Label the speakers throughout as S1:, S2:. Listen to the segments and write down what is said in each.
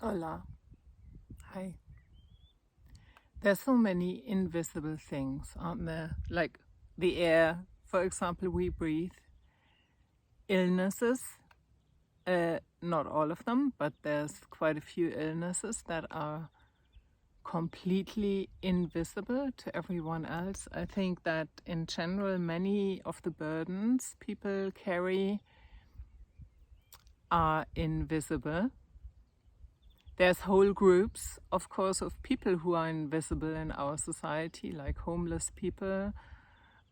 S1: Hola. Hi. There's so many invisible things, aren't there? Like the air, for example, we breathe. Illnesses, not all of them, but there's quite a few illnesses that are completely invisible to everyone else. I think that in general, many of the burdens people carry are invisible. There's whole groups, of course, of people who are invisible in our society, like homeless people,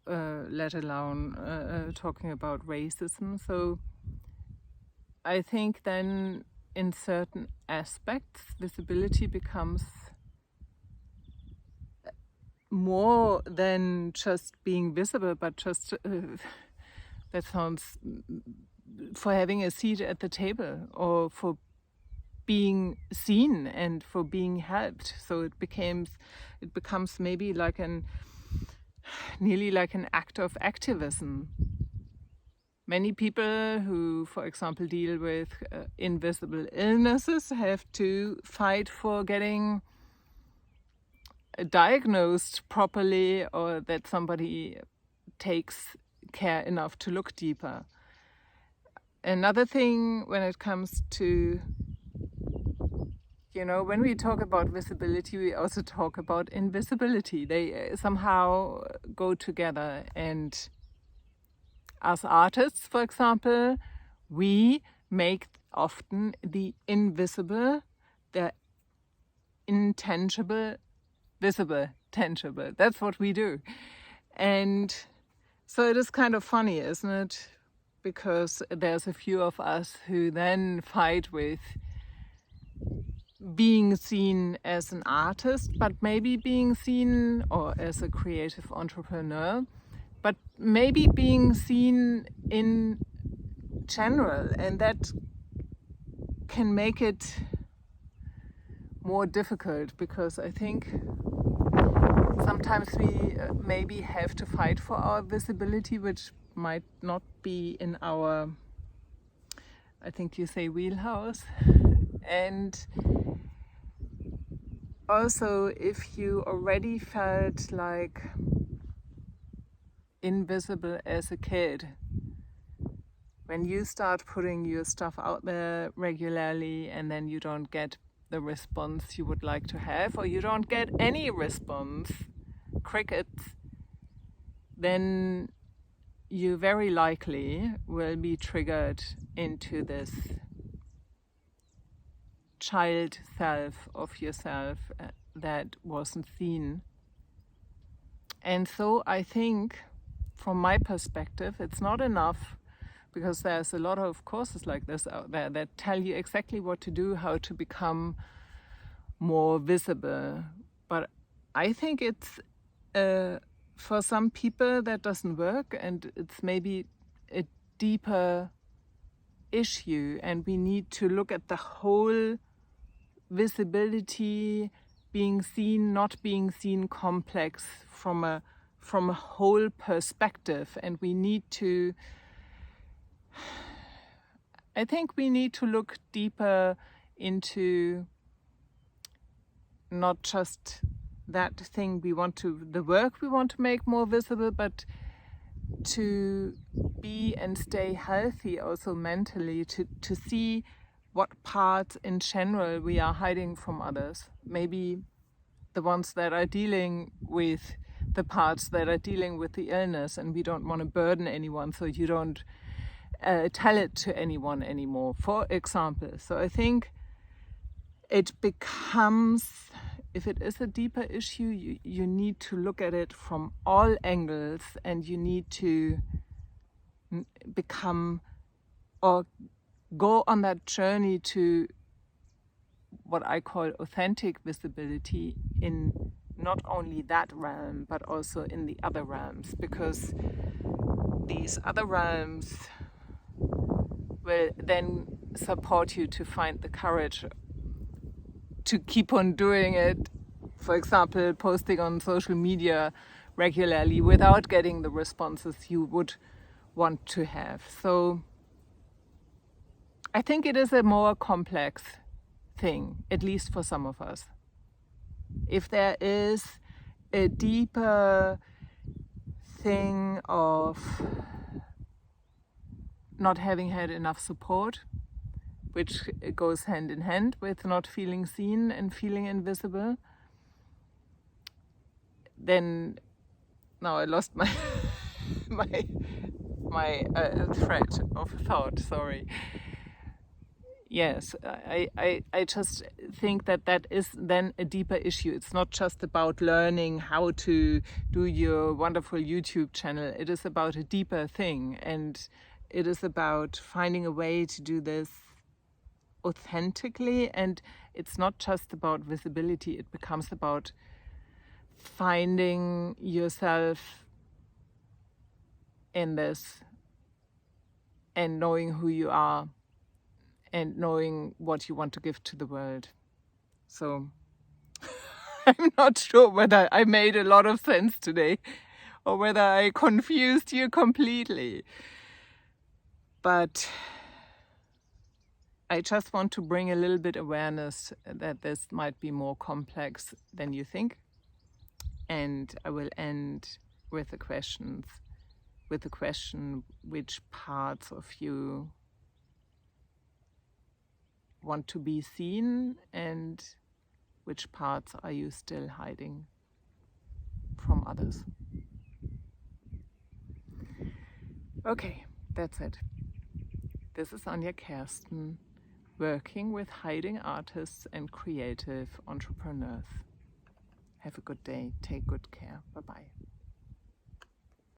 S1: let alone talking about racism. So I think then in certain aspects, visibility becomes more than just being visible, but just, that sounds, for having a seat at the table or for being seen and for being helped. So it becomes maybe like nearly like an act of activism. Many people who, for example, deal with invisible illnesses have to fight for getting diagnosed properly, or that somebody takes care enough to look deeper. Another thing when it comes to, when we talk about visibility, we also talk about invisibility. They somehow go together. And as artists, for example, we make often the invisible, the intangible, visible, tangible. That's what we do. And so it is kind of funny, isn't it? Because there's a few of us who then fight with being seen as an artist, but maybe being seen, or as a creative entrepreneur, but maybe being seen in general. And that can make it more difficult, because I think sometimes we maybe have to fight for our visibility, which might not be in our, I think you say, wheelhouse. And also, if you already felt like invisible as a kid, when you start putting your stuff out there regularly and then you don't get the response you would like to have, or you don't get any response, crickets, then you very likely will be triggered into this child self of yourself that wasn't seen. And so I think, from my perspective, it's not enough, because there's a lot of courses like this out there that tell you exactly what to do, how to become more visible. But I think it's, for some people that doesn't work, and it's maybe a deeper issue, and we need to look at the whole visibility, being seen, not being seen complex from a whole perspective. And I think we need to look deeper into not just that thing the work we want to make more visible, but to be and stay healthy also mentally, to see what parts in general we are hiding from others. Maybe the ones that are dealing with the parts that are dealing with the illness, and we don't want to burden anyone, so you don't tell it to anyone anymore, for example. So I think it becomes, if it is a deeper issue, you need to look at it from all angles, and you need to become, or go on that journey to what I call authentic visibility, in not only that realm, but also in the other realms, because these other realms will then support you to find the courage to keep on doing it. For example, posting on social media regularly without getting the responses you would want to have. So I think it is a more complex thing, at least for some of us. If there is a deeper thing of not having had enough support, which goes hand in hand with not feeling seen and feeling invisible, then now I lost my my thread of thought, sorry. Yes, I just think that is then a deeper issue. It's not just about learning how to do your wonderful YouTube channel. It is about a deeper thing, and it is about finding a way to do this authentically. And it's not just about visibility. It becomes about finding yourself in this and knowing who you are and knowing what you want to give to the world. So I'm not sure whether I made a lot of sense today or whether I confused you completely. But I just want to bring a little bit awareness that this might be more complex than you think. And I will end with the question, which parts of you want to be seen and which parts are you still hiding from others. Okay, that's it. This is Anja Kersten, working with hiding artists and creative entrepreneurs. Have a good day. Take good care. Bye-bye.